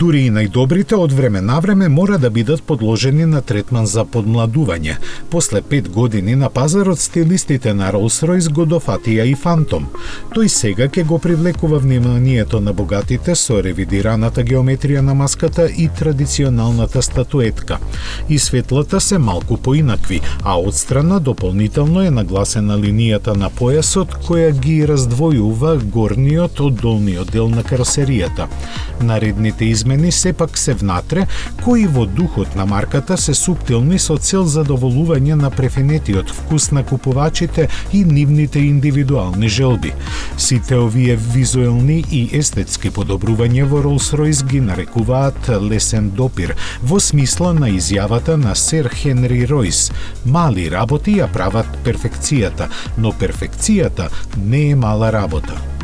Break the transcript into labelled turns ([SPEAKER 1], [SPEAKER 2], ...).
[SPEAKER 1] Дури и најдобрите од време на време мора да бидат подложени на третман за подмладување. После 5 години на пазарот стилистите на Rolls-Royce го дофатија и Phantom. Тој сега ќе го привлекува вниманието на богатите со ревидираната геометрија на маската и традиционалната статуетка. И светлата се малку поинакви, а отстрана дополнително е нагласена линијата на појасот која ги раздвојува горниот од долниот дел на каросеријата. Наредните измени сепак се внатре, кои во духот на марката се суптилни со цел задоволување на префинетиот вкус на купувачите и нивните индивидуални желби. Сите овие визуелни и естетски подобрувања во Rolls-Royce ги нарекуваат лесен допир, во смисла на изјавата на сер Хенри Ројс: мали работи ја прават перфекцијата, но перфекцијата не е мала работа.